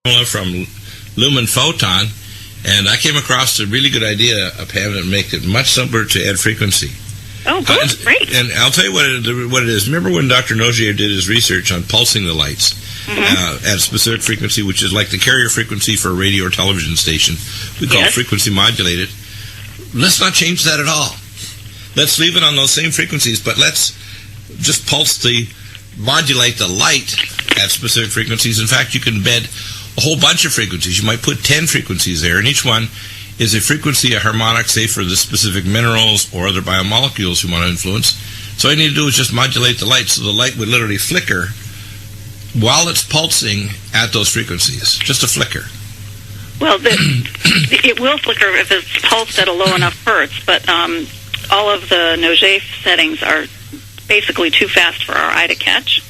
from LUMEN PHOTON, and I came across a really good idea of having it make it much simpler to add frequency. Oh, good. Great. And I'll tell you what it is. Remember when Dr. Nogier did his research on pulsing the lights at a specific frequency, which is like the carrier frequency for a radio or television station. We call it frequency modulated. Let's not change that at all. Let's leave it on those same frequencies, but let's just modulate the light at specific frequencies. In fact, you can embed a whole bunch of frequencies. You might put 10 frequencies there, and each one is a frequency, a harmonic, say, for the specific minerals or other biomolecules you want to influence. So all you need to do is just modulate the light, so the light would literally flicker while it's pulsing at those frequencies. Just a flicker. Well, it will flicker if it's pulsed at a low enough hertz, but all of the Nogier settings are basically too fast for our eye to catch.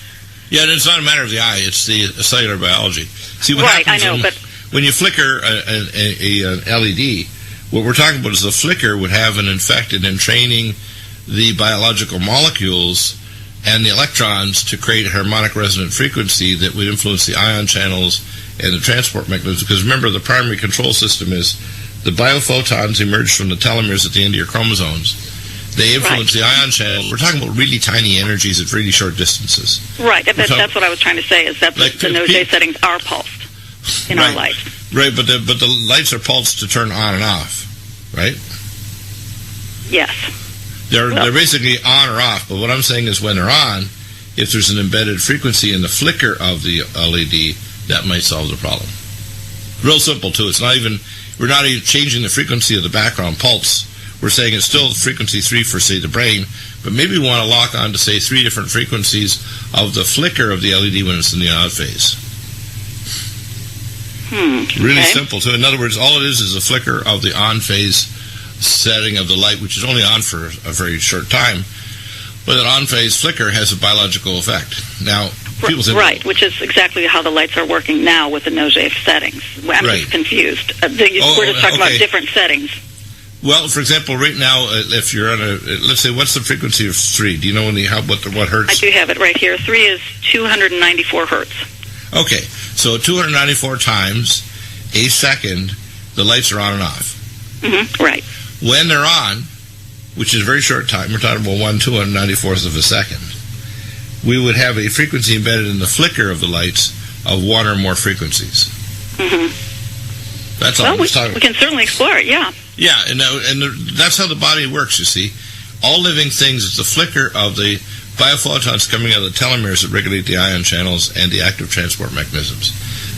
Yeah, and it's not a matter of the eye, it's the cellular biology. See, what happens I know, but when you flicker an LED, what we're talking about is the flicker would have an effect in entraining the biological molecules and the electrons to create a harmonic resonant frequency that would influence the ion channels and the transport mechanisms. Because remember, the primary control system is the biophotons emerge from the telomeres at the end of your chromosomes. They influence the ion channel. We're talking about really tiny energies at really short distances. Right, that's what I was trying to say, is that the Nogier settings are pulsed in our light. Right, but the lights are pulsed to turn on and off, right? Yes. They're basically on or off, but what I'm saying is when they're on, if there's an embedded frequency in the flicker of the LED, that might solve the problem. Real simple, too. We're not even changing the frequency of the background pulse. We're saying it's still frequency 3 for, say, the brain, but maybe we want to lock on to, say, 3 different frequencies of the flicker of the LED when it's in the odd phase. Really simple, too. In other words, all it is a flicker of the on phase setting of the light, which is only on for a very short time, but that on phase flicker has a biological effect. Now, people say, right, which is exactly how the lights are working now with the Nogier settings. I'm just confused. We're just talking about different settings. Well, for example, right now, if you're on let's say, what's the frequency of 3? Do you know what hertz? I do have it right here. 3 is 294 hertz. Okay, so 294 times a second, the lights are on and off. Right. When they're on, which is a very short time, we're talking about 1/294th of a second, we would have a frequency embedded in the flicker of the lights of 1 or more frequencies. That's all we can certainly explore it, yeah. Yeah, and that's how the body works, you see. All living things is the flicker of the biophotons coming out of the telomeres that regulate the ion channels and the active transport mechanisms.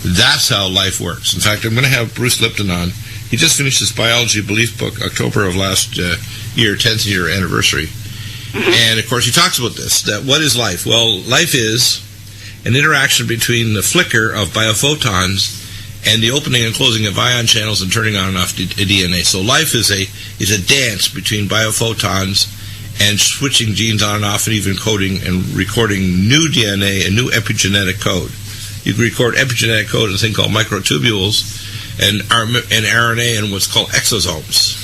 That's how life works. In fact, I'm going to have Bruce Lipton on. He just finished his biology belief book, October of last year, 10th year anniversary. And, of course, he talks about this, that what is life? Well, life is an interaction between the flicker of biophotons and the opening and closing of ion channels and turning on and off DNA. So life is a dance between biophotons and switching genes on and off, and even coding and recording new DNA and new epigenetic code. You can record epigenetic code in a thing called microtubules and RNA and what's called exosomes.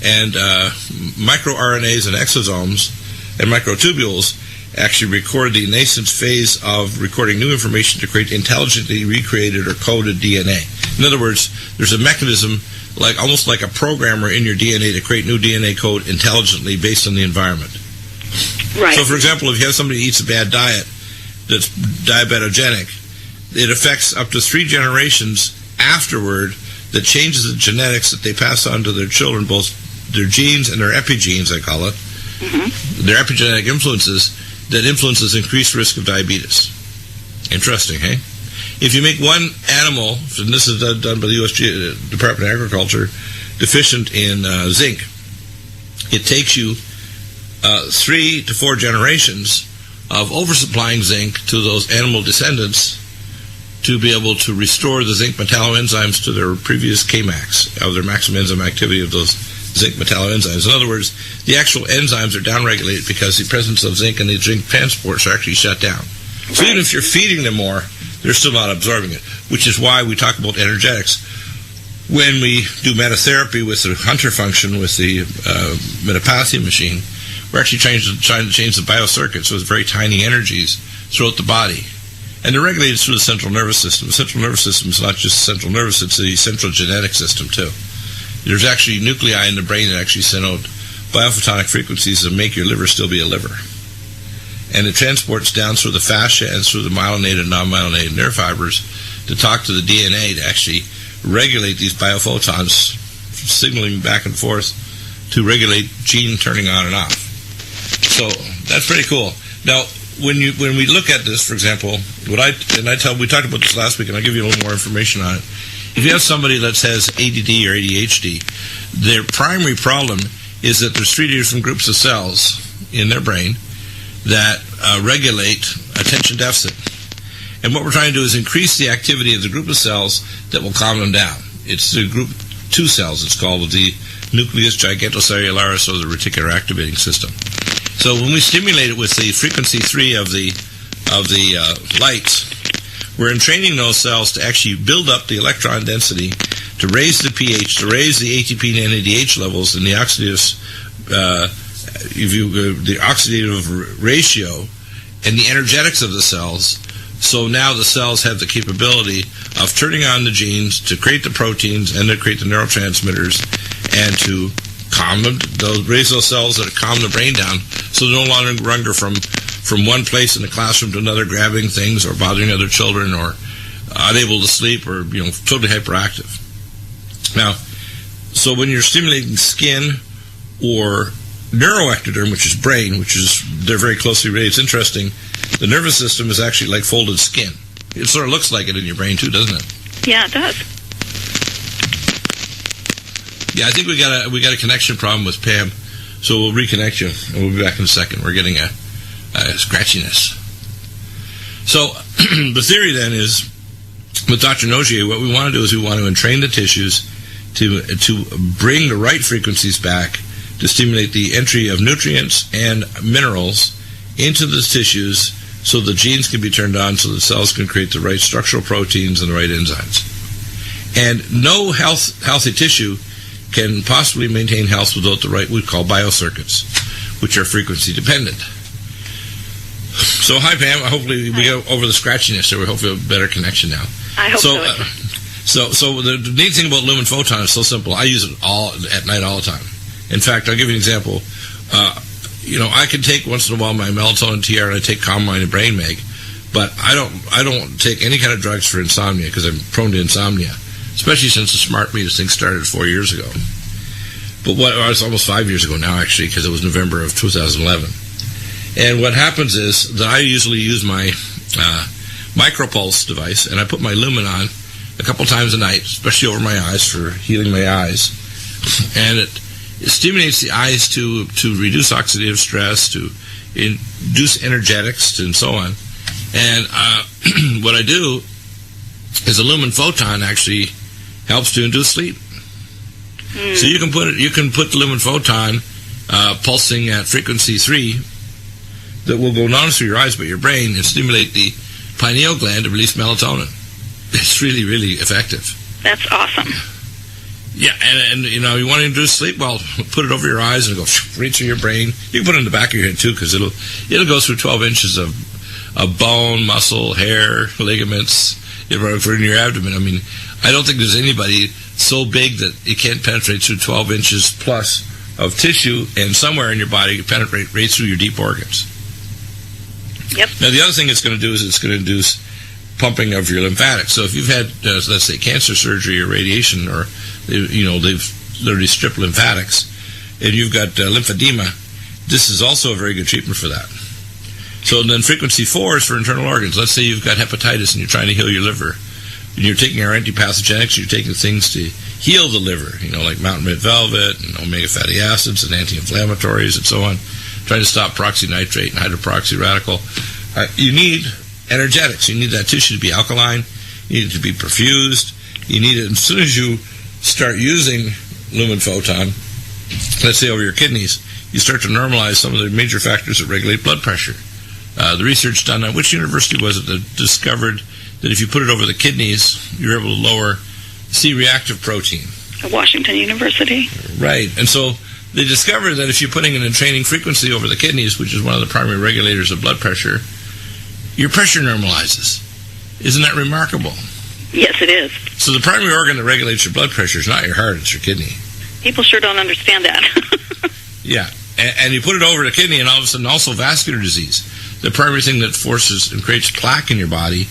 And microRNAs and exosomes and microtubules actually record the nascent phase of recording new information to create intelligently recreated or coded DNA. In other words, there's a mechanism, almost like a programmer in your DNA, to create new DNA code intelligently based on the environment. Right. So, for example, if you have somebody who eats a bad diet that's diabetogenic, it affects up to 3 generations afterward that changes the genetics that they pass on to their children, both their genes and their epigenes, I call it, their epigenetic influences, that influences increased risk of diabetes. Interesting, hey? If you make one animal, and this is done by the U.S. Department of Agriculture, deficient in zinc, it takes you 3 to 4 generations of oversupplying zinc to those animal descendants to be able to restore the zinc metalloenzymes to their previous Kmax, of their maximum enzyme activity of those zinc metalloenzymes. In other words, the actual enzymes are downregulated because the presence of zinc and the zinc transports are actually shut down. So even if you're feeding them more, they're still not absorbing it, which is why we talk about energetics. When we do methatherapy with the Hunter function, with the metapathy machine, we're actually trying to change the biocircuit, so it's very tiny energies throughout the body. And they're regulated through the central nervous system. The central nervous system is not just the central nervous, it's the central genetic system too. There's actually nuclei in the brain that actually send out biophotonic frequencies that make your liver still be a liver. And it transports down through the fascia and through the myelinated and non-myelinated nerve fibers to talk to the DNA to actually regulate these biophotons, signaling back and forth to regulate gene turning on and off. So that's pretty cool. Now, when we look at this, for example, we talked about this last week, and I'll give you a little more information on it. If you have somebody that has ADD or ADHD, their primary problem is that there's 3 different groups of cells in their brain that regulate attention deficit. And what we're trying to do is increase the activity of the group of cells that will calm them down. It's the group 2 cells. It's called the nucleus gigantocellularis, or the reticular activating system. So when we stimulate it with the frequency 3 of the lights, we're entraining those cells to actually build up the electron density, to raise the pH, to raise the ATP and NADH levels, and the oxidative ratio, and the energetics of the cells. So now the cells have the capability of turning on the genes to create the proteins and to create the neurotransmitters and to calm them, raise those cells that calm the brain down so they're no longer from one place in the classroom to another, grabbing things or bothering other children or unable to sleep or totally hyperactive. Now, so when you're stimulating skin or neuroectoderm, which is brain, they're very closely related. It's interesting. The nervous system is actually like folded skin. It sort of looks like it in your brain too, doesn't it? Yeah, it does. Yeah, I think we got a connection problem with Pam, so we'll reconnect you, and we'll be back in a second. We're getting a scratchiness. So the theory then is, with Dr. Nogier, what we want to do is we want to entrain the tissues to bring the right frequencies back to stimulate the entry of nutrients and minerals into the tissues so the genes can be turned on so the cells can create the right structural proteins and the right enzymes. And no healthy tissue can possibly maintain health without the right, we call biocircuits, which are frequency dependent. So hi Pam, hopefully we go over the scratchiness, so we hope we have a better connection now. I hope so. So the neat thing about Lumen Photon is so simple. I use it at night all the time. In fact, I'll give you an example. I can take once in a while my melatonin TR, and I take Calm Mind and Brain Mag, but I don't take any kind of drugs for insomnia because I'm prone to insomnia, especially since the smart meter thing started 4 years ago. But it's almost 5 years ago now, actually, because it was November of 2011. And what happens is that I usually use my micropulse device, and I put my Lumen on a couple times a night, especially over my eyes for healing my eyes. And it stimulates the eyes to reduce oxidative stress, to induce energetics, and so on. And what I do is a Lumen Photon actually helps to induce sleep. So you can put the Lumen Photon pulsing at frequency 3 that will go not only through your eyes but your brain and stimulate the pineal gland to release melatonin. It's really, really effective. That's awesome. Yeah, and you want to induce sleep? Well, put it over your eyes and go right through your brain. You can put it in the back of your head too, because it'll go through 12 inches of bone, muscle, hair, ligaments, in your abdomen. I mean, I don't think there's anybody so big that it can't penetrate through 12 inches plus of tissue, and somewhere in your body it penetrate right through your deep organs. Yep. Now, the other thing it's going to do is it's going to induce pumping of your lymphatics. So if you've had, let's say, cancer surgery or radiation, or they've literally stripped lymphatics, and you've got lymphedema, this is also a very good treatment for that. So then frequency 4 is for internal organs. Let's say you've got hepatitis and you're trying to heal your liver, and you're taking our antipathogenics, you're taking things to heal the liver, like mountain red velvet and omega fatty acids and anti-inflammatories and so on, trying to stop peroxynitrate and hydroperoxy radical. You need energetics. You need that tissue to be alkaline. You need it to be perfused. You need it as soon as you start using Lumen Photon, let's say over your kidneys, you start to normalize some of the major factors that regulate blood pressure. The research done at which university was it that discovered that if you put it over the kidneys, you're able to lower C-reactive protein? Washington University. Right. And so they discovered that if you're putting an entraining frequency over the kidneys, which is one of the primary regulators of blood pressure, your pressure normalizes. Isn't that remarkable? Yes, it is. So the primary organ that regulates your blood pressure is not your heart, it's your kidney. People sure don't understand that. Yeah, and you put it over the kidney, and all of a sudden also vascular disease. The primary thing that forces and creates plaque in your body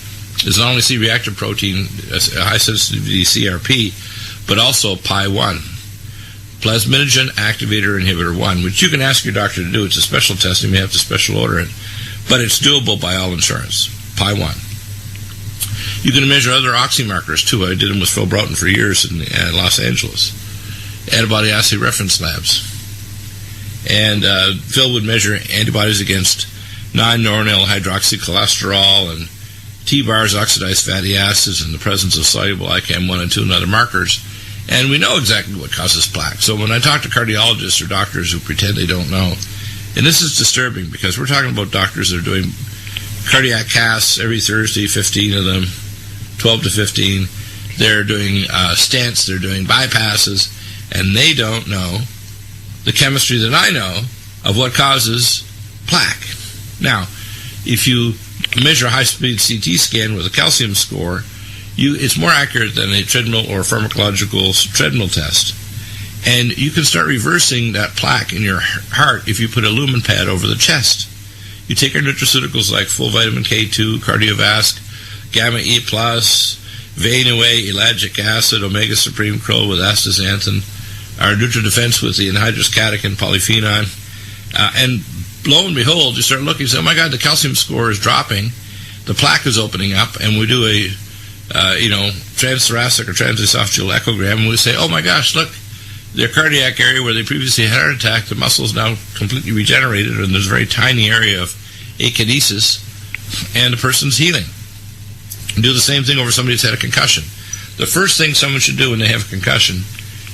is not only C-reactive protein, high sensitivity CRP, but also PI1, plasminogen activator inhibitor 1, which you can ask your doctor to do. It's a special test, you may have to special order it, but it's doable by all insurance, PI1. You can measure other oxy markers too. I did them with Phil Broughton for years in Los Angeles. Antibody assay reference labs. And Phil would measure antibodies against non-normal hydroxycholesterol and T-bars, oxidized fatty acids, and the presence of soluble ICAM1 and 2 and other markers. And we know exactly what causes plaque. So when I talk to cardiologists or doctors who pretend they don't know, and this is disturbing because we're talking about doctors that are doing cardiac casts every Thursday, 15 of them, 12 to 15. They're doing stents, they're doing bypasses, and they don't know the chemistry that I know of what causes plaque. Now, if you measure a high-speed CT scan with a calcium score, it's more accurate than a treadmill or pharmacological treadmill test. And you can start reversing that plaque in your heart if you put a lumen pad over the chest. You take our nutraceuticals like full vitamin K2, Cardiovasc, Gamma E+, Vein-Away, Elagic acid, Omega Supreme Krill with astaxanthin, our NutriDefense with the anhydrous catechin, polyphenol, and lo and behold, you start looking and say, oh my God, the calcium score is dropping, the plaque is opening up, and we do a transthoracic or transesophageal echogram, and we say, oh my gosh, look, their cardiac area where they previously had a heart attack, the muscle is now completely regenerated, and there's a very tiny area of akinesis, and the person's healing. Do the same thing over somebody who's had a concussion. The first thing someone should do when they have a concussion,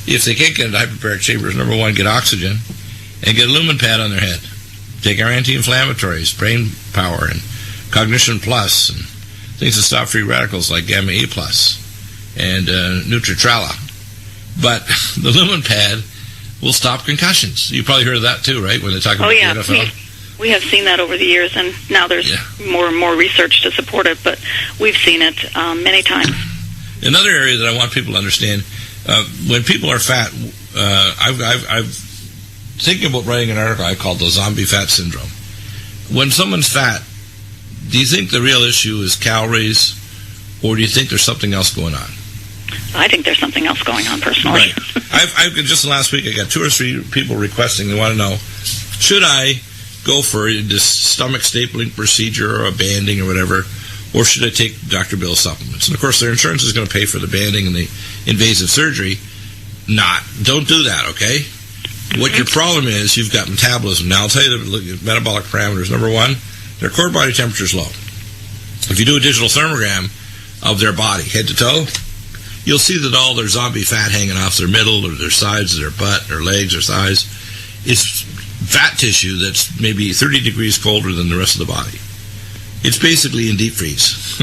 if they can't get into hyperbaric chamber, is number one, get oxygen and get a lumen pad on their head. Take our anti-inflammatories, brain power, and cognition plus, and things that stop free radicals like gamma E plus and Nutritrala. But the lumen pad will stop concussions. You probably heard of that too, right? When they talk about the NFL. We have seen that over the years, and now there's more and more research to support it, but we've seen it many times. Another area that I want people to understand, when people are fat, I've thinking about writing an article I called the zombie fat syndrome. When someone's fat, do you think the real issue is calories, or do you think there's something else going on? I think there's something else going on, personally. Right. I've just last week, I got 2 or 3 people requesting, they want to know, should I go for this stomach stapling procedure or a banding or whatever, or should I take Dr. Bill's supplements? And of course, their insurance is going to pay for the banding and the invasive surgery. Don't do that, okay? What your problem is, you've got metabolism. Now, I'll tell you the metabolic parameters. Number one, their core body temperature is low. If you do a digital thermogram of their body, head to toe, you'll see that all their zombie fat hanging off their middle or their sides of their butt or legs or thighs is fat tissue that's maybe 30 degrees colder than the rest of the body. It's basically in deep freeze.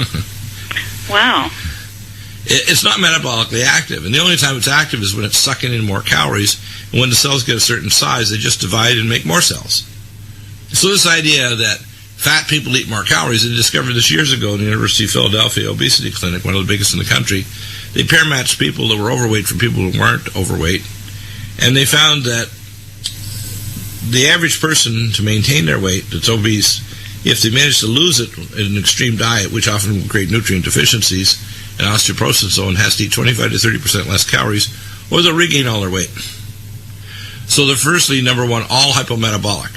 Wow. It's not metabolically active, and the only time it's active is when it's sucking in more calories, and when the cells get a certain size, they just divide and make more cells. So this idea that fat people eat more calories, they discovered this years ago in the University of Philadelphia Obesity Clinic, one of the biggest in the country. They pair-matched people that were overweight from people who weren't overweight, and they found that the average person, to maintain their weight that's obese, if they manage to lose it in an extreme diet, which often will create nutrient deficiencies and osteoporosis, and has to eat 25 to 30% less calories, or they'll regain all their weight. So they're firstly, number one, all hypometabolic.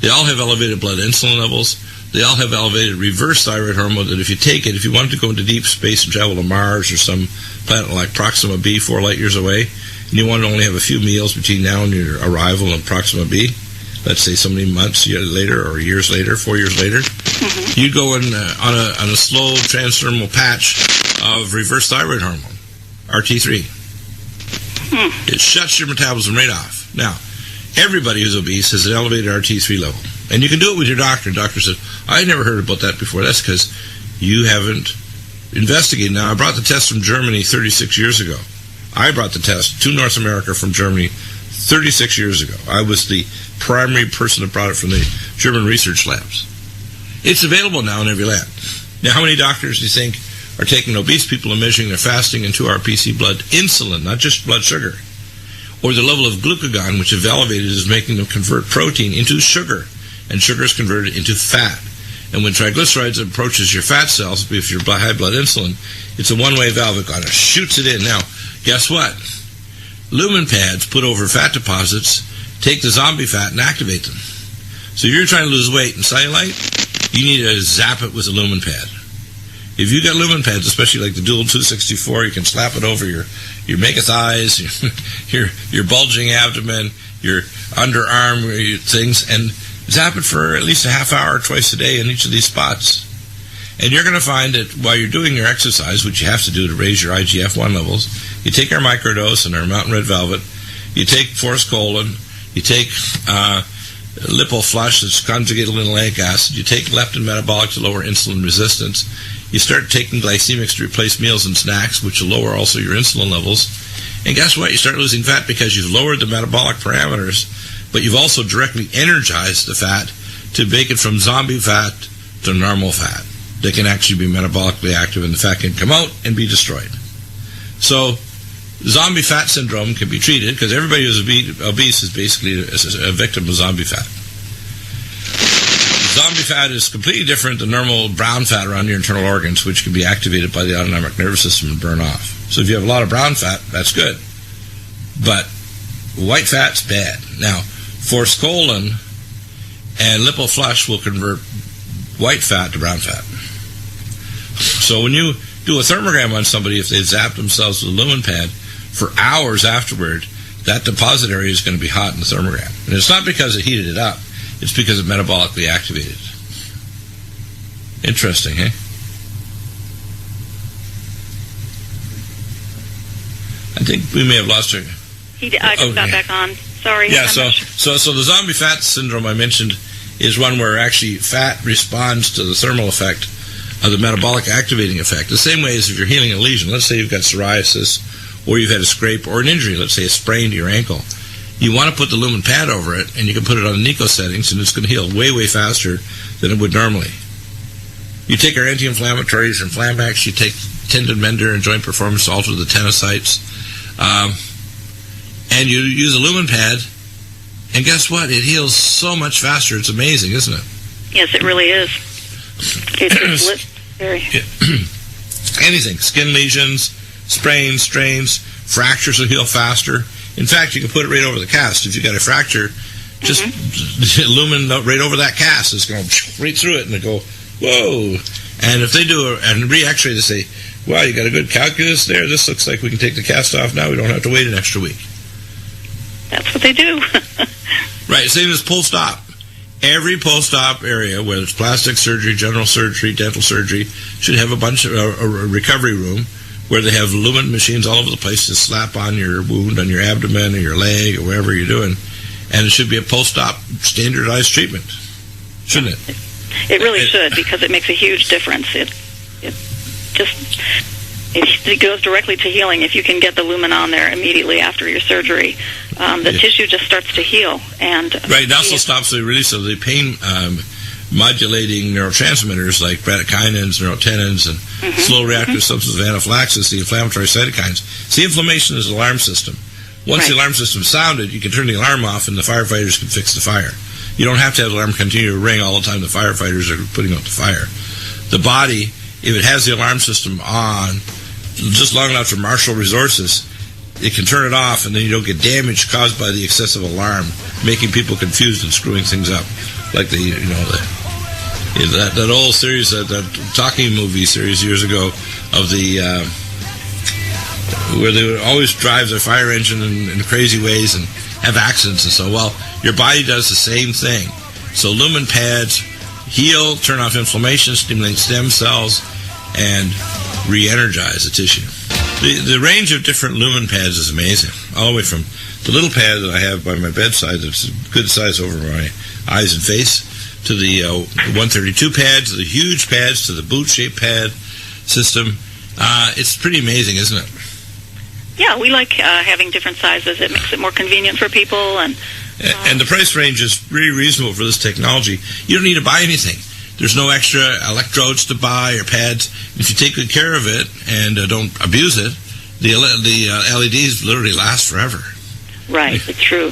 They all have elevated blood insulin levels. They all have elevated reverse thyroid hormone that if you take it, if you wanted to go into deep space and travel to Mars or some planet like Proxima B 4 light years away, and you want to only have a few meals between now and your arrival in Proxima B, let's say so many months later or years later, 4 years later, you go in on a slow transdermal patch of reverse thyroid hormone, RT3. It shuts your metabolism right off. Now, everybody who's obese has an elevated RT3 level. And you can do it with your doctor. The doctor says, I never heard about that before. That's because you haven't investigated. Now, I brought the test from Germany 36 years ago. I brought the test to North America from Germany 36 years ago. I was the primary person that brought it from the German research labs. It's available now in every lab. Now, how many doctors do you think are taking obese people and measuring their fasting and 2-hour PC blood insulin, not just blood sugar, or the level of glucagon, which if elevated is making them convert protein into sugar, and sugar is converted into fat. And when triglycerides approaches your fat cells, if you're high blood insulin, it's a one-way valve. It kind of shoots it in. Now, guess what? Lumen pads put over fat deposits take the zombie fat and activate them. So if you're trying to lose weight and cellulite, you need to zap it with a lumen pad. If you got lumen pads, especially like the Dual 264, you can slap it over your mega thighs, your bulging abdomen, your underarm things, and zap it for at least a half hour twice a day in each of these spots. And you're going to find that while you're doing your exercise, which you have to do to raise your IGF-1 levels, you take our microdose and our Mountain Red Velvet, you take Force Colon, you take Lipoflush, that's conjugated linoleic acid, you take leptin metabolic to lower insulin resistance, you start taking glycemics to replace meals and snacks, which will lower also your insulin levels, and guess what? You start losing fat because you've lowered the metabolic parameters, but you've also directly energized the fat to make it from zombie fat to normal fat. They can actually be metabolically active, and the fat can come out and be destroyed. So zombie fat syndrome can be treated because everybody who's obese is basically a victim of zombie fat. Zombie fat is completely different than normal brown fat around your internal organs, which can be activated by the autonomic nervous system and burn off. So if you have a lot of brown fat, that's good. But white fat's bad. Now, Force Colon and Lipoflush will convert white fat to brown fat. So when you do a thermogram on somebody, if they zap themselves with a lumen pad, for hours afterward, that deposit area is going to be hot in the thermogram. And it's not because it heated it up. It's because it metabolically activated. Interesting, eh? I think we may have lost her. I just got back on. Sorry. Yeah, so the zombie fat syndrome I mentioned is one where actually fat responds to the thermal effect of the metabolic activating effect. The same way as if you're healing a lesion. Let's say you've got psoriasis, or you've had a scrape or an injury, let's say a sprain to your ankle. You want to put the lumen pad over it, and you can put it on Nico settings, and it's going to heal way, way faster than it would normally. You take our anti-inflammatories and Flamax, you take tendon mender and joint performance to alter the tenocytes, and you use a lumen pad, and guess what? It heals so much faster. It's amazing, isn't it? Yes, it really is. It's very... Anything, skin lesions, sprains, strains, fractures will heal faster. In fact, you can put it right over the cast. If you've got a fracture, just lumen right over that cast. It's going right through it, and they go, whoa. And if they do a re-x-ray, they say, wow, you got a good calculus there. This looks like we can take the cast off now. We don't have to wait an extra week. That's what they do. Right, same as post-op. Every post-op area, whether it's plastic surgery, general surgery, dental surgery, should have a bunch of a recovery room where they have lumen machines all over the place to slap on your wound, on your abdomen or your leg or wherever you're doing. And it should be a post-op standardized treatment, shouldn't it? It really should, because it makes a huge difference. It goes directly to healing. If you can get the lumen on there immediately after your surgery, the tissue just starts to heal. And right, it also stops the release of the pain modulating neurotransmitters like bradykinins, neurotenins, and slow reactive substance of anaphylaxis, the inflammatory cytokines. See, inflammation is an alarm system. Once the alarm system is sounded, you can turn the alarm off and the firefighters can fix the fire. You don't have to have the alarm continue to ring all the time the firefighters are putting out the fire. The body, if it has the alarm system on just long enough to marshal resources, it can turn it off, and then you don't get damage caused by the excessive alarm, making people confused and screwing things up. Like that old series, that talking movie series years ago of the where they would always drive their fire engine in crazy ways and have accidents and so. Well, your body does the same thing. So lumen pads heal, turn off inflammation, stimulate stem cells, and re-energize the tissue. The range of different lumen pads is amazing. All the way from the little pad that I have by my bedside that's a good size over my eyes and face, to the 132 pads, to the huge pads, to the boot-shaped pad system. It's pretty amazing, isn't it? Yeah, we like having different sizes. It makes it more convenient for people. And the price range is really reasonable for this technology. You don't need to buy anything. There's no extra electrodes to buy or pads. If you take good care of it and don't abuse it, the LEDs literally last forever. Right, it's true.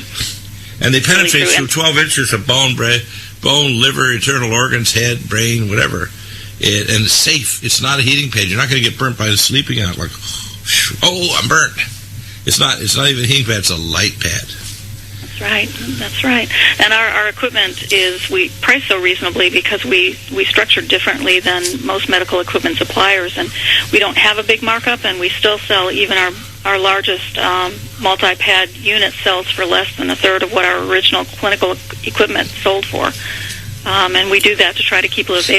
And they penetrate really through 12 inches of bone, liver, internal organs, head, brain, whatever. And it's safe. It's not a heating pad. You're not going to get burnt by sleeping on it like, oh, I'm burnt. It's not even a heating pad. It's a light pad. That's right. And our equipment we price so reasonably because we structure differently than most medical equipment suppliers, and we don't have a big markup, and we still sell even our largest multi-pad unit sells for less than a third of what our original clinical equipment sold for. And we do that to try to keep it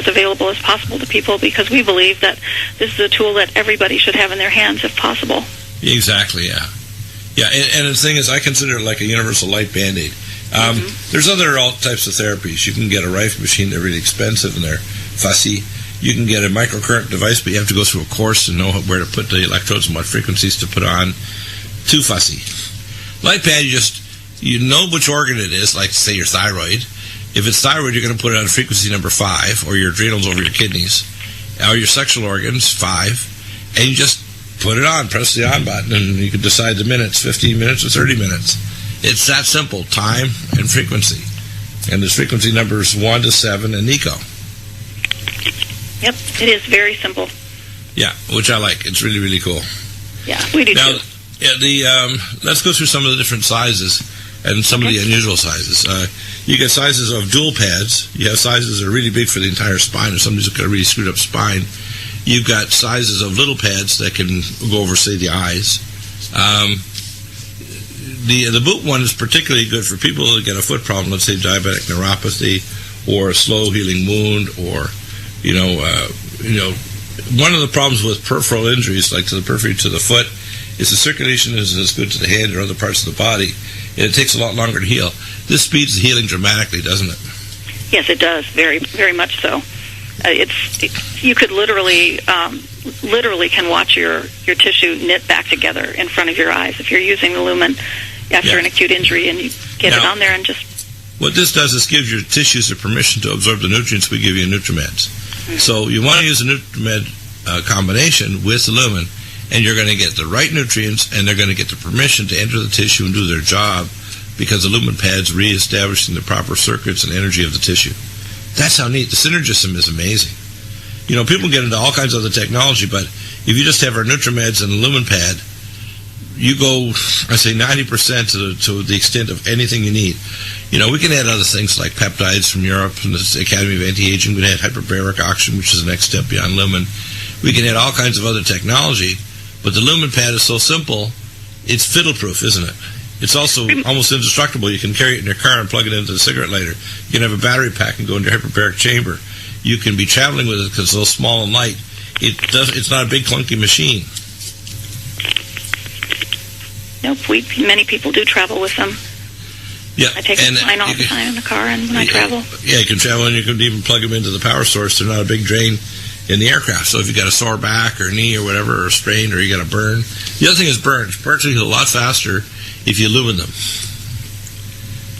available as possible to people, because we believe that this is a tool that everybody should have in their hands if possible. Exactly, yeah. Yeah, and the thing is, I consider it like a universal light Band-Aid. There's all types of therapies. You can get a Rife machine. They're really expensive and they're fussy. You can get a microcurrent device, but you have to go through a course to know where to put the electrodes and what frequencies to put on. Too fussy. Light pad, you know which organ it is, like say your thyroid. If it's thyroid, you're going to put it on frequency number 5, or your adrenals over your kidneys, or your sexual organs, 5, and you just put it on, press the on button, and you can decide the minutes, 15 minutes or 30 minutes. It's that simple, time and frequency. And there's frequency numbers 1 to 7 and NICO. Yep, it is very simple. Yeah, which I like. It's really, really cool. Yeah, we do now, too. Yeah, let's go through some of the different sizes and some of the unusual sizes. You get sizes of dual pads. You have sizes that are really big for the entire spine, if somebody's got a really screwed up spine. You've got sizes of little pads that can go over, say, the eyes. The boot one is particularly good for people that get a foot problem, let's say diabetic neuropathy, or a slow healing wound, or one of the problems with peripheral injuries, like to the periphery to the foot, is the circulation isn't as good to the hand or other parts of the body, and it takes a lot longer to heal. This speeds the healing dramatically, doesn't it? Yes, it does. Very, very much so. You could literally can watch your tissue knit back together in front of your eyes if you're using the Lumen after an acute injury, and you get it on there and just... What this does is gives your tissues the permission to absorb the nutrients we give you in Nutrimeds. Mm-hmm. So you want to use a Nutrimed combination with the Lumen, and you're going to get the right nutrients, and they're going to get the permission to enter the tissue and do their job, because the Lumen pad's reestablishing the proper circuits and energy of the tissue. That's how neat. The synergism is amazing. People get into all kinds of other technology, but if you just have our Nutrimeds and the Lumen pad, you go, I say, 90% to the extent of anything you need. We can add other things like peptides from Europe, from the Academy of Anti-Aging. We can add hyperbaric oxygen, which is the next step beyond Lumen. We can add all kinds of other technology, but the Lumen pad is so simple, it's fiddle-proof, isn't it? It's also almost indestructible. You can carry it in your car and plug it into the cigarette lighter. You can have a battery pack and go into your hyperbaric chamber. You can be traveling with it because it's so small and light. It's not a big clunky machine. Nope. Many people do travel with them. Yeah, I take mine all the time in the car and when I travel. Yeah, you can travel, and you can even plug them into the power source. They're not a big drain in the aircraft. So if you got a sore back or knee or whatever, or a strain, or you got a burn. The other thing is burns. Burns heal a lot faster if you lumen them.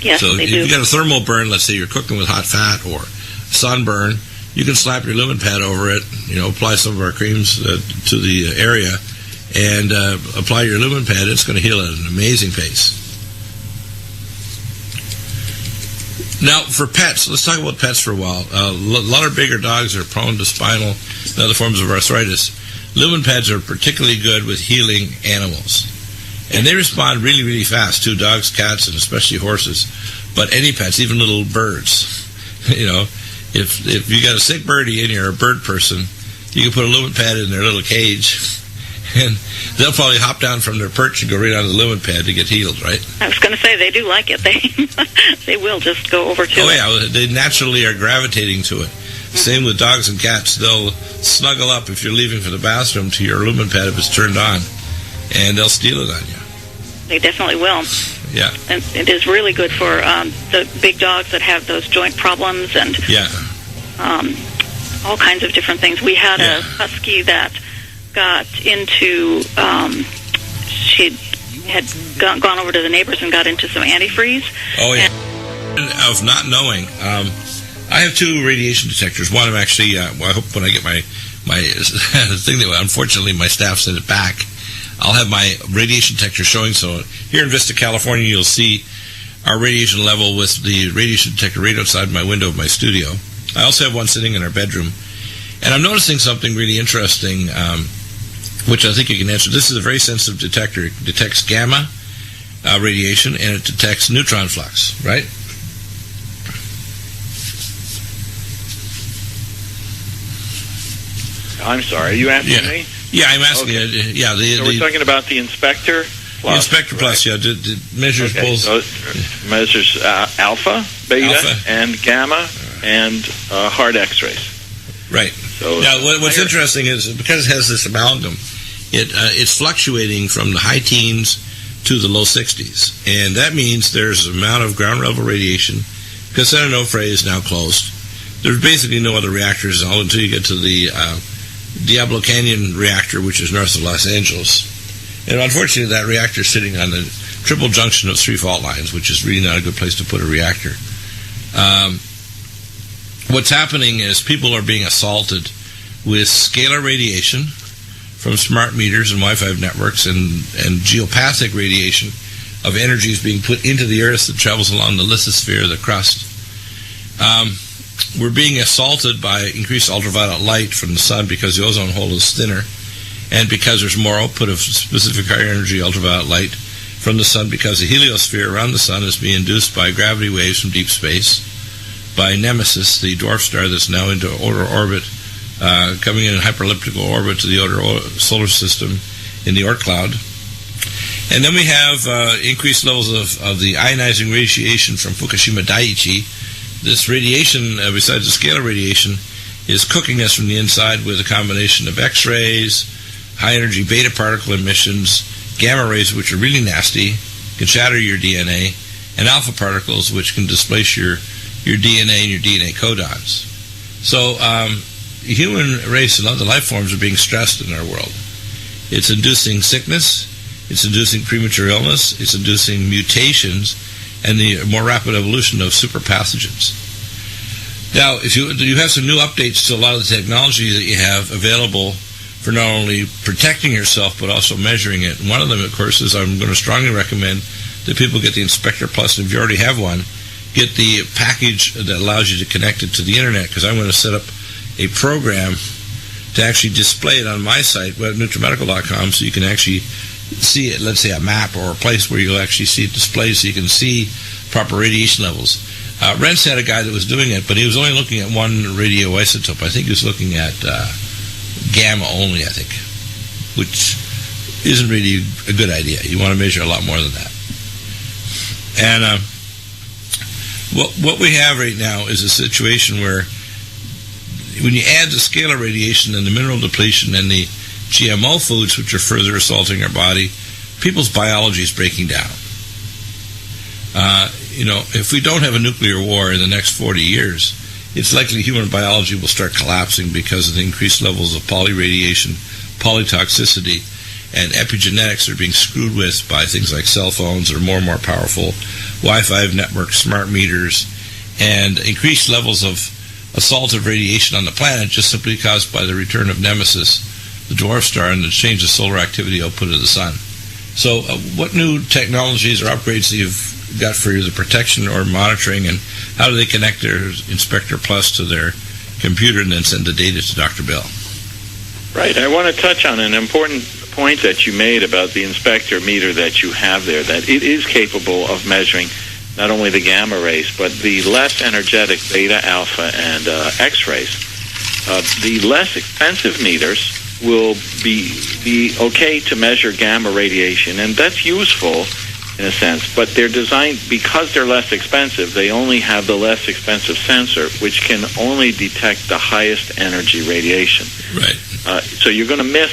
Yes, so they if do. you got a thermal burn, let's say you're cooking with hot fat or sunburn, you can slap your Lumen pad over it, apply some of our creams to the area, and apply your Lumen pad. It's going to heal at an amazing pace. Now, for pets, let's talk about pets for a while. A lot of bigger dogs are prone to spinal and other forms of arthritis. Lumen pads are particularly good with healing animals. And they respond really, really fast to dogs, cats, and especially horses. But any pets, even little birds. If you got a sick birdie and you're a bird person, you can put a Lumen pad in their little cage, and they'll probably hop down from their perch and go right onto the Lumen pad to get healed, right? I was going to say, they do like it. They will just go over to it. Oh, yeah, they naturally are gravitating to it. Mm-hmm. Same with dogs and cats. They'll snuggle up if you're leaving for the bathroom to your Lumen pad if it's turned on, and they'll steal it on you. They definitely will. Yeah. And it is really good for the big dogs that have those joint problems and all kinds of different things. We had a husky that got into, she had gone over to the neighbors and got into some antifreeze. Oh, yeah. Of not knowing, I have two radiation detectors. One I'm actually, I hope when I get my thing that unfortunately my staff sent it back, I'll have my radiation detector showing. So here in Vista, California, you'll see our radiation level with the radiation detector right outside my window of my studio. I also have one sitting in our bedroom. And I'm noticing something really interesting, which I think you can answer. This is a very sensitive detector. It detects gamma radiation, and it detects neutron flux, right? I'm sorry, are you asking me? Yeah, I'm asking you. Yeah, so we're talking about the Inspector Plus. The Inspector Plus, yeah. It measures both. So it measures alpha, beta, and gamma, and hard X-rays. Right. So now, what's interesting is because it has this amalgam, it's fluctuating from the high teens to the low 60s, and that means there's an amount of ground level radiation. Caseta Onofre is now closed. There's basically no other reactors until you get to the Diablo Canyon reactor, which is north of Los Angeles. And unfortunately, that reactor is sitting on the triple junction of 3 fault lines, which is really not a good place to put a reactor. What's happening is people are being assaulted with scalar radiation from smart meters and Wi-Fi networks and geopathic radiation of energies being put into the Earth that travels along the lithosphere, the crust. We're being assaulted by increased ultraviolet light from the sun because the ozone hole is thinner, and because there's more output of specific higher energy ultraviolet light from the sun because the heliosphere around the sun is being induced by gravity waves from deep space, by Nemesis, the dwarf star that's now into outer orbit, coming in hyperelliptical orbit to the outer solar system in the Oort cloud. And then we have increased levels of the ionizing radiation from Fukushima Daiichi. This radiation, besides the scalar radiation, is cooking us from the inside with a combination of X-rays, high-energy beta particle emissions, gamma rays, which are really nasty, can shatter your DNA, and alpha particles, which can displace your DNA and your DNA codons. So the human race and other life forms are being stressed in our world. It's inducing sickness, it's inducing premature illness, it's inducing mutations, and the more rapid evolution of superpathogens. Now, if you have some new updates to a lot of the technology that you have available for not only protecting yourself but also measuring it. And one of them, of course, is I'm going to strongly recommend that people get the Inspector Plus, and if you already have one, get the package that allows you to connect it to the internet, because I'm going to set up a program to actually display it on my site, Nutrimedical.com, so you can actually see it, let's say a map or a place where you'll actually see it displayed so you can see proper radiation levels. Rentz had a guy that was doing it, but he was only looking at one radioisotope. I think he was looking at gamma only, I think, which isn't really a good idea. You want to measure a lot more than that. And what we have right now is a situation where when you add the scalar radiation and the mineral depletion and the GMO foods, which are further assaulting our body, people's biology is breaking down. If we don't have a nuclear war in the next 40 years, it's likely human biology will start collapsing because of the increased levels of polyradiation, polytoxicity, and epigenetics are being screwed with by things like cell phones or more and more powerful Wi-Fi networks, smart meters, and increased levels of assaultive radiation on the planet just simply caused by the return of Nemesis, the dwarf star, and the change of solar activity output of the sun. So what new technologies or upgrades that you've got for either protection or monitoring, and how do they connect their Inspector Plus to their computer and then send the data to Dr. Bill? Right. I want to touch on an important point that you made about the Inspector meter that you have there, that it is capable of measuring not only the gamma rays, but the less energetic beta, alpha, and X-rays. The less expensive meters will be okay to measure gamma radiation, and that's useful in a sense, but they're designed, because they're less expensive, they only have the less expensive sensor, which can only detect the highest energy radiation. Right. So you're going to miss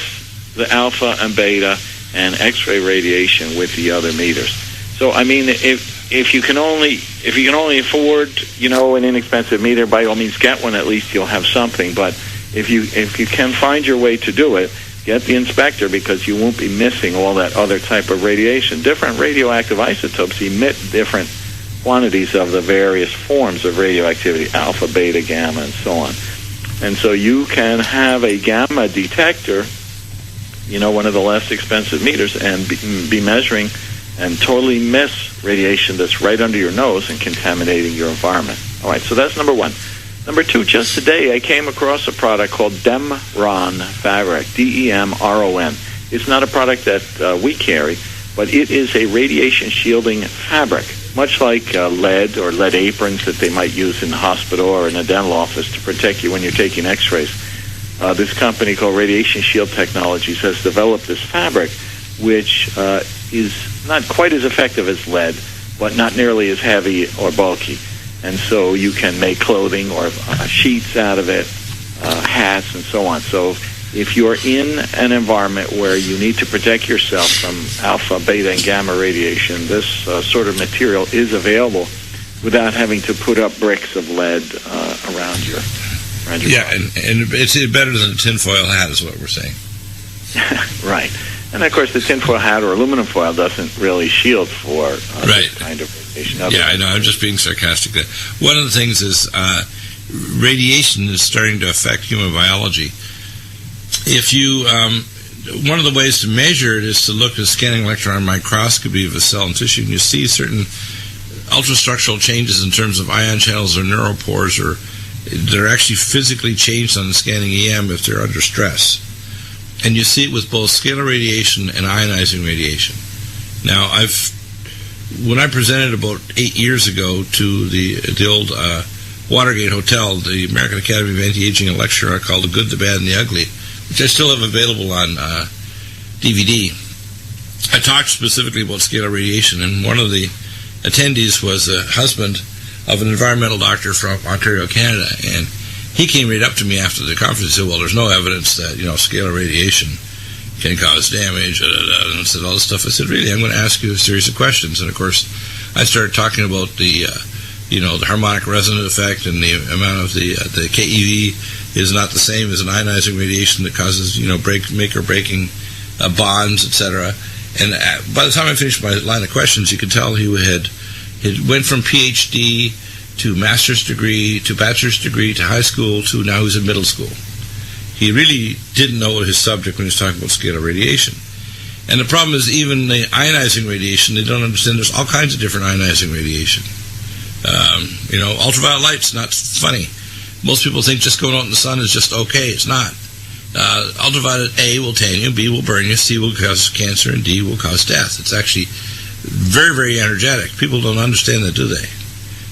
the alpha and beta and X-ray radiation with the other meters. So I mean, if you can only afford, an inexpensive meter, by all means get one. At least you'll have something. But if you can find your way to do it, get the Inspector, because you won't be missing all that other type of radiation. Different radioactive isotopes emit different quantities of the various forms of radioactivity, alpha, beta, gamma, and so on. And so you can have a gamma detector, one of the less expensive meters, and be measuring and totally miss radiation that's right under your nose and contaminating your environment. All right, so that's number one. Number two, just today I came across a product called Demron Fabric, D-E-M-R-O-N. It's not a product that we carry, but it is a radiation shielding fabric, much like lead or lead aprons that they might use in the hospital or in a dental office to protect you when you're taking x-rays. This company called Radiation Shield Technologies has developed this fabric, which is not quite as effective as lead, but not nearly as heavy or bulky. And so you can make clothing or sheets out of it, hats, and so on. So if you're in an environment where you need to protect yourself from alpha, beta, and gamma radiation, this sort of material is available without having to put up bricks of lead around your yeah, and it's better than a tinfoil hat is what we're saying. Right. And, of course, the tinfoil hat or aluminum foil doesn't really shield for this kind of radiation. Yeah, I know. I'm just being sarcastic. One of the things is radiation is starting to affect human biology. If you, one of the ways to measure it is to look at scanning electron microscopy of a cell and tissue, and you see certain ultrastructural changes in terms of ion channels or neuropores, or they're actually physically changed on the scanning EM if they're under stress. And you see it with both scalar radiation and ionizing radiation. Now, when I presented about 8 years ago to the old Watergate Hotel, the American Academy of Anti-Aging, a lecture called The Good, the Bad, and the Ugly, which I still have available on DVD, I talked specifically about scalar radiation, and one of the attendees was a husband of an environmental doctor from Ontario, Canada, and he came right up to me after the conference and said, well, there's no evidence that, scalar radiation can cause damage, and I said all this stuff. I said, really, I'm going to ask you a series of questions. And, of course, I started talking about the harmonic resonant effect, and the amount of the KeV is not the same as an ionizing radiation that causes, make or breaking bonds, etc. And by the time I finished my line of questions, you could tell he went from PhD to master's degree, to bachelor's degree, to high school, to now he's in middle school. He really didn't know his subject when he was talking about scalar radiation. And the problem is even the ionizing radiation, they don't understand there's all kinds of different ionizing radiation. Ultraviolet light's not funny. Most people think just going out in the sun is just okay. It's not. Ultraviolet A will tan you, B will burn you, C will cause cancer, and D will cause death. It's actually very, very energetic. People don't understand that, do they?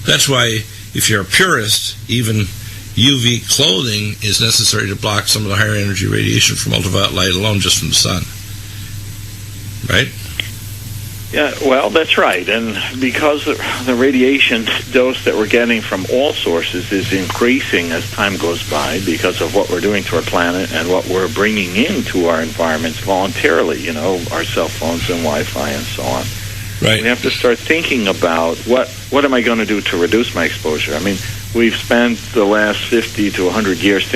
That's why if you're a purist, even UV clothing is necessary to block some of the higher energy radiation from ultraviolet light alone just from the sun. Right? Yeah, well, that's right. And because the radiation dose that we're getting from all sources is increasing as time goes by because of what we're doing to our planet and what we're bringing into our environments voluntarily, our cell phones and Wi-Fi and so on. Right. We have to start thinking about what am I going to do to reduce my exposure? I mean, we've spent the last 50 to 100 years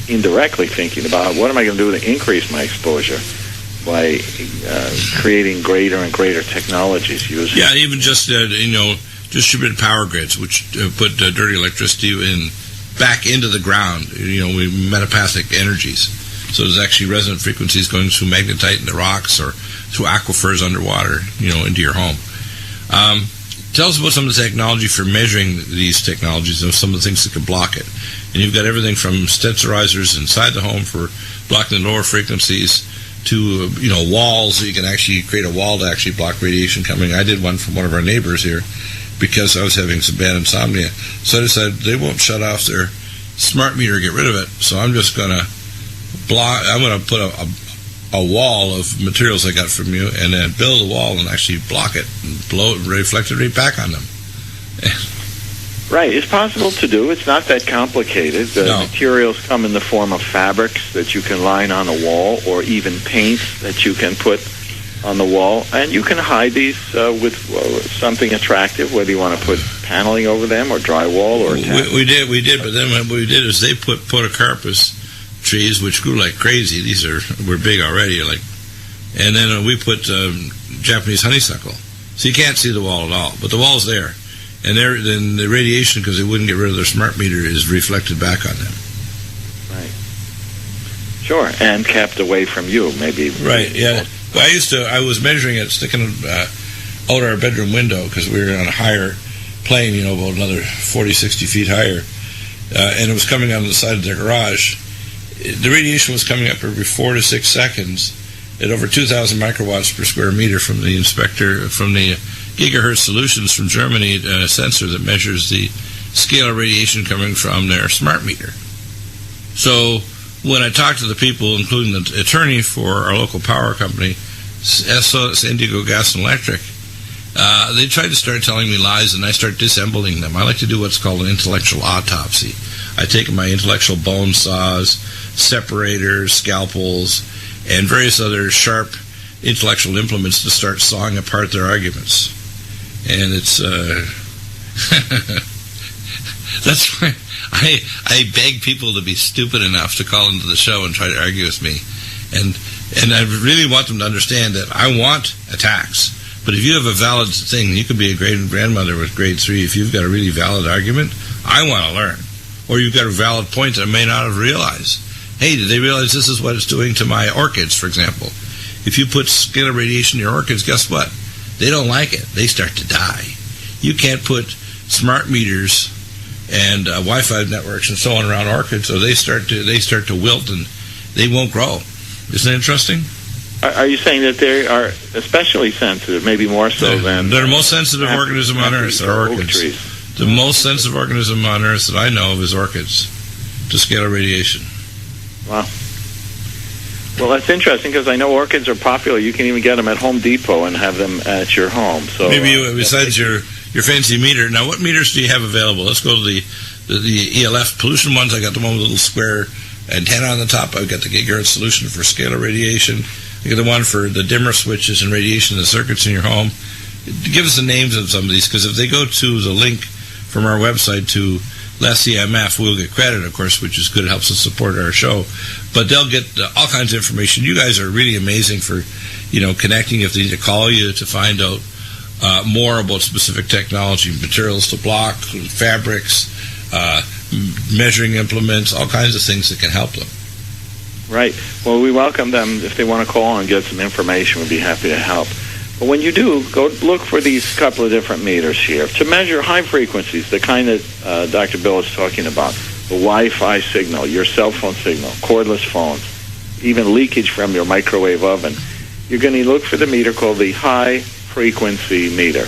indirectly thinking about what am I going to do to increase my exposure by creating greater and greater technologies using. Yeah, even just distributed power grids, which put dirty electricity back into the ground. We metapathic energies. So there's actually resonant frequencies going through magnetite in the rocks or through aquifers underwater, into your home. Tell us about some of the technology for measuring these technologies and some of the things that can block it. And you've got everything from sensorizers inside the home for blocking the lower frequencies to, walls. So you can actually create a wall to actually block radiation coming. I did one from one of our neighbors here because I was having some bad insomnia. So I decided they won't shut off their smart meter to get rid of it. So I'm just going to put a wall of materials I got from you and then build a wall and actually block it and blow it, reflect it right back on them. Right, it's possible to do. It's not that complicated. The materials come in the form of fabrics that you can line on a wall or even paints that you can put on the wall. And you can hide these with something attractive, whether you want to put paneling over them or drywall or we did, but then what we did is they put podocarpus trees, which grew like crazy. These were big already, and then we put Japanese honeysuckle, So you can't see the wall at all, but the wall's there. And then the radiation, because they wouldn't get rid of their smart meter, is reflected back on them. Right. Sure, and kept away from you, maybe. Right, yeah. Well, I was measuring it, sticking it out our bedroom window, because we were on a higher plane, about another 40, 60 feet higher, and it was coming out of the side of their garage. The radiation was coming up every 4 to 6 seconds at over 2,000 microwatts per square meter from the inspector, from the Gigahertz Solutions from Germany, a sensor that measures the scale of radiation coming from their smart meter. So when I talked to the people, including the attorney for our local power company, San Diego Gas and Electric, they tried to start telling me lies, and I start disassembling them. I like to do what's called an intellectual autopsy. I take my intellectual bone saws, separators, scalpels, and various other sharp intellectual implements to start sawing apart their arguments. And it's that's why I beg people to be stupid enough to call into the show and try to argue with me. And I really want them to understand that I want attacks. But if you have a valid thing, you could be a great grandmother with grade 3. If you've got a really valid argument, I want to learn. Or you've got a valid point that I may not have realized. Hey, did they realize this is what it's doing to my orchids, for example? If you put scalar radiation in your orchids, guess what? They don't like it. They start to die. You can't put smart meters and Wi-Fi networks and so on around orchids, so they start to wilt and they won't grow. Isn't it interesting? Are you saying that they are especially sensitive, maybe more so than... They're the most sensitive organism on Earth, are orchids. The most sensitive organism on Earth that I know of is orchids to scalar radiation. Wow. Well, that's interesting, because I know orchids are popular. You can even get them at Home Depot and have them at your home. So maybe besides your fancy meter. Now, what meters do you have available? Let's go to the ELF pollution ones. I got the one with a little square antenna on the top. I've got the gigahertz solution for scalar radiation. I got the one for the dimmer switches and radiation in the circuits in your home. Give us the names of some of these, because if they go to the link from our website to Less EMF, we'll get credit, of course, which is good. It helps us support our show. But they'll get all kinds of information. You guys are really amazing for, connecting if they need to call you to find out more about specific technology, materials to block, fabrics, measuring implements, all kinds of things that can help them. Right. Well, we welcome them. If they want to call and get some information, we'd be happy to help. But when you do, go look for these couple of different meters here to measure high frequencies, the kind that Dr. Bill is talking about, the Wi-Fi signal, your cell phone signal, cordless phones, even leakage from your microwave oven. You're going to look for the meter called the high-frequency meter.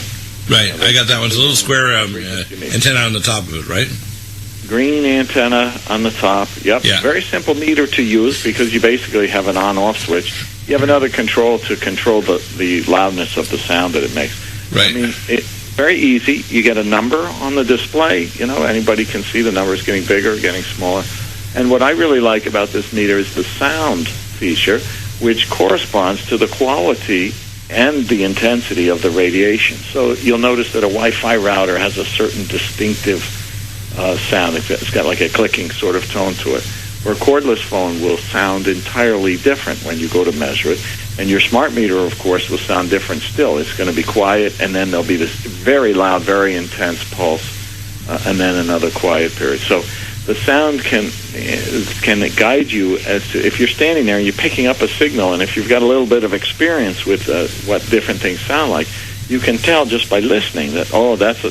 Right. I got that one. It's a little square antenna on the top of it, right? Green antenna on the top. Yep. Yeah. Very simple meter to use, because you basically have an on-off switch. You have another control to control the loudness of the sound that it makes. Right. I mean, it's very easy. You get a number on the display. Anybody can see the numbers getting bigger, getting smaller. And what I really like about this meter is the sound feature, which corresponds to the quality and the intensity of the radiation. So you'll notice that a Wi-Fi router has a certain distinctive sound. It's got like a clicking sort of tone to it. Where a cordless phone will sound entirely different when you go to measure it. And your smart meter, of course, will sound different still. It's going to be quiet, and then there'll be this very loud, very intense pulse, and then another quiet period. So the sound can guide you as to, if you're standing there and you're picking up a signal, and if you've got a little bit of experience with what different things sound like, you can tell just by listening that,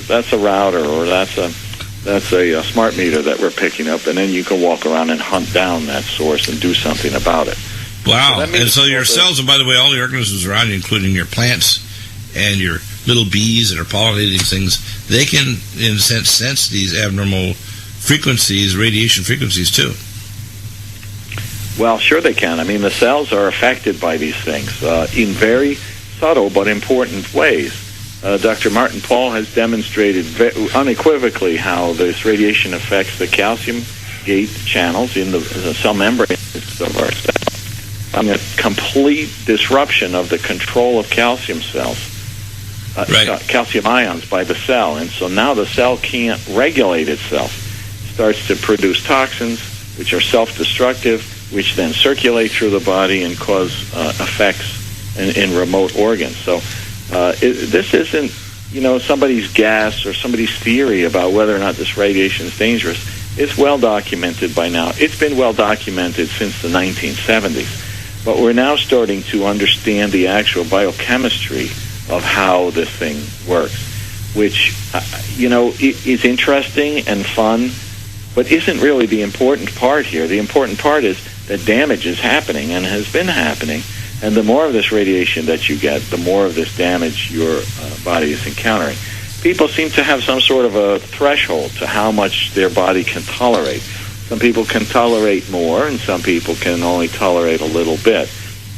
that's a router, or that's a smart meter that we're picking up, and then you can walk around and hunt down that source and do something about it. Wow. And so your cells, and by the way, all the organisms around you, including your plants and your little bees that are pollinating things, they can, in a sense, sense these abnormal frequencies, radiation frequencies, too. Well, sure they can. I mean, the cells are affected by these things in very subtle but important ways. Dr. Martin Paul has demonstrated unequivocally how this radiation affects the calcium gate channels in the cell membranes of our cells. I mean, a complete disruption of the control of calcium cells, calcium ions by the cell. And so now the cell can't regulate itself. It starts to produce toxins, which are self-destructive, which then circulate through the body and cause effects in remote organs. So this isn't, somebody's guess or somebody's theory about whether or not this radiation is dangerous. It's well documented by now. It's been well documented since the 1970s. But we're now starting to understand the actual biochemistry of how this thing works, which, is interesting and fun, but isn't really the important part here. The important part is that damage is happening and has been happening. And the more of this radiation that you get, the more of this damage your body is encountering. People seem to have some sort of a threshold to how much their body can tolerate. Some people can tolerate more, and some people can only tolerate a little bit.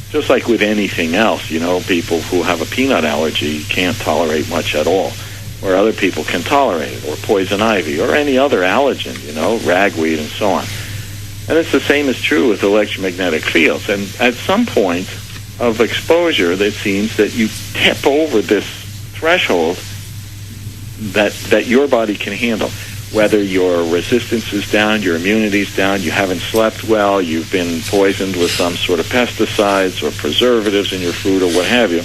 Just like with anything else, people who have a peanut allergy can't tolerate much at all, where other people can tolerate it, or poison ivy, or any other allergen, ragweed and so on. And it's the same is true with electromagnetic fields. And at some point of exposure, it seems that you tip over this threshold that your body can handle. Whether your resistance is down, your immunity is down, you haven't slept well, you've been poisoned with some sort of pesticides or preservatives in your food or what have you.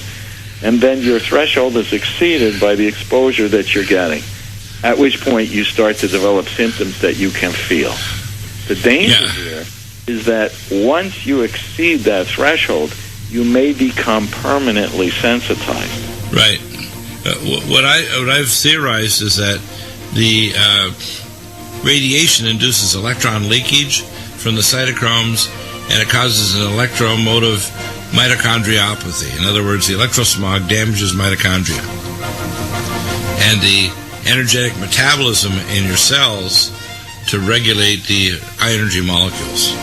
And then your threshold is exceeded by the exposure that you're getting, at which point you start to develop symptoms that you can feel. The danger here is that once you exceed that threshold, you may become permanently sensitized. Right. What I've theorized is that the radiation induces electron leakage from the cytochromes, and it causes an electromotive mitochondriopathy. In other words, the electrosmog damages mitochondria. And the energetic metabolism in your cells to regulate the high energy molecules.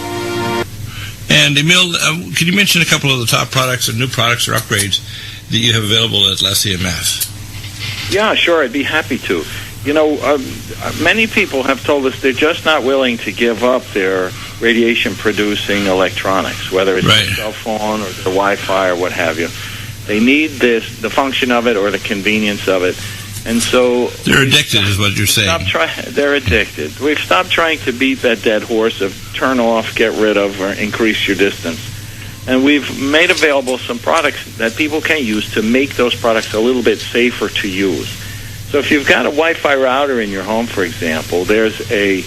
And Emil, can you mention a couple of the top products or new products or upgrades that you have available at Les EMF? Yeah, sure, I'd be happy to. Many people have told us they're just not willing to give up their radiation-producing electronics, whether it's a cell phone or the Wi-Fi or what have you. They need the function of it or the convenience of it. And so they're addicted, is what you're saying. They're addicted. We've stopped trying to beat that dead horse of turn off, get rid of, or increase your distance. And we've made available some products that people can use to make those products a little bit safer to use. So if you've got a Wi-Fi router in your home, for example, there's a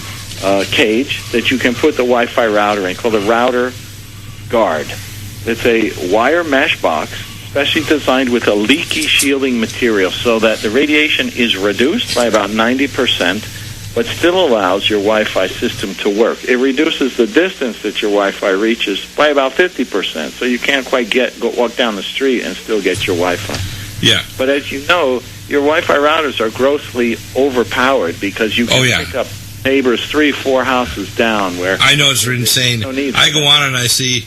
cage that you can put the Wi-Fi router in called a router guard. It's a wire mesh box, especially designed with a leaky shielding material so that the radiation is reduced by about 90%, but still allows your Wi-Fi system to work. It reduces the distance that your Wi-Fi reaches by about 50%, so you can't quite walk down the street and still get your Wi-Fi. Yeah. But as you know, your Wi-Fi routers are grossly overpowered because you can pick up neighbors 3-4 houses down where... I know, it's insane. I go on and I see,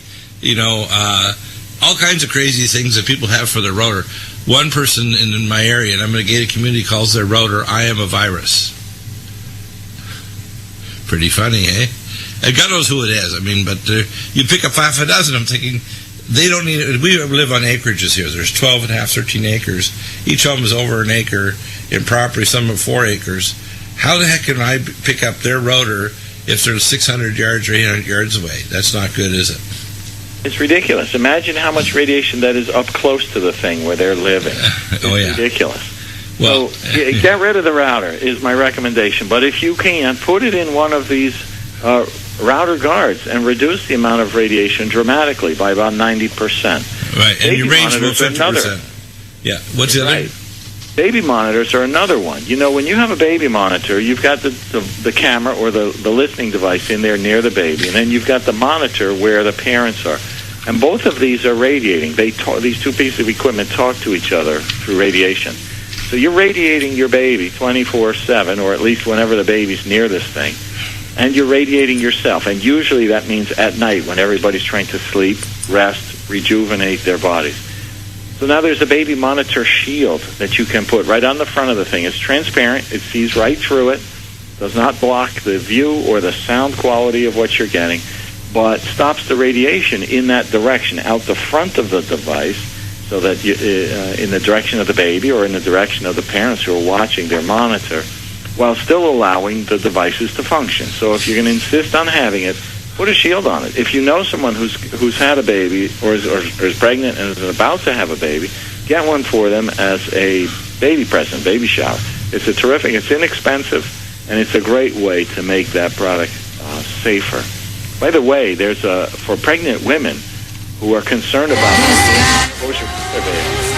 all kinds of crazy things that people have for their router. One person in my area, and I'm in a gated community, calls their router, I am a virus. Pretty funny, eh? And God knows who it is. But you pick up half a dozen, I'm thinking... They don't need it. We live on acreages here. There's 12 and a half, 13 acres. Each of them is over an acre in property, some are 4 acres. How the heck can I pick up their router if they're 600 yards or 800 yards away? That's not good, is it? It's ridiculous. Imagine how much radiation that is up close to the thing where they're living. It's ridiculous. Well, so get rid of the router is my recommendation. But if you can, put it in one of these router guards and reduce the amount of radiation dramatically by about 90%. Right, and your range will 50%. Yeah, what's the other? Baby monitors are another one. When you have a baby monitor, you've got the camera or the listening device in there near the baby, and then you've got the monitor where the parents are. And both of these are radiating. These two pieces of equipment talk to each other through radiation. So you're radiating your baby 24/7, or at least whenever the baby's near this thing. And you're radiating yourself. And usually that means at night when everybody's trying to sleep, rest, rejuvenate their bodies. So now there's a baby monitor shield that you can put right on the front of the thing. It's transparent. It sees right through it. Does not block the view or the sound quality of what you're getting, but stops the radiation in that direction, out the front of the device, so that in the direction of the baby or in the direction of the parents who are watching their monitor, while still allowing the devices to function. So if you're going to insist on having it, put a shield on it. If you know someone who's had a baby or is pregnant and is about to have a baby, get one for them as a baby present, baby shower. It's it's inexpensive, and it's a great way to make that product safer. By the way, for pregnant women who are concerned about exposure,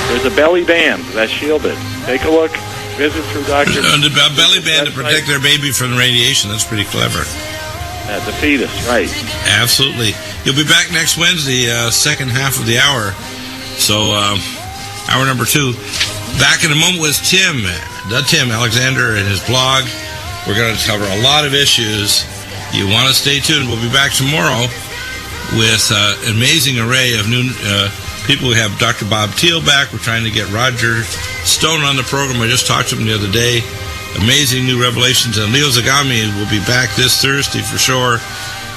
there's a belly band that's shielded. Take a look. Visit through Dr. The belly band to protect their baby from the radiation. That's pretty clever. The fetus, right. Absolutely. You'll be back next Wednesday, second half of the hour. So, hour number 2. Back in a moment with Tim Alexander and his blog. We're going to cover a lot of issues. You want to stay tuned. We'll be back tomorrow with an amazing array of new people. We have Dr. Bob Thiel back. We're trying to get Roger Stone on the program. I just talked to him the other day. Amazing new revelations. And Leo Zagami will be back this Thursday for sure.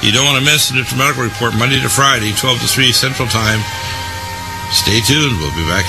You don't want to miss the Nutrimedical Report Monday to Friday, 12 to 3 Central Time. Stay tuned. We'll be back.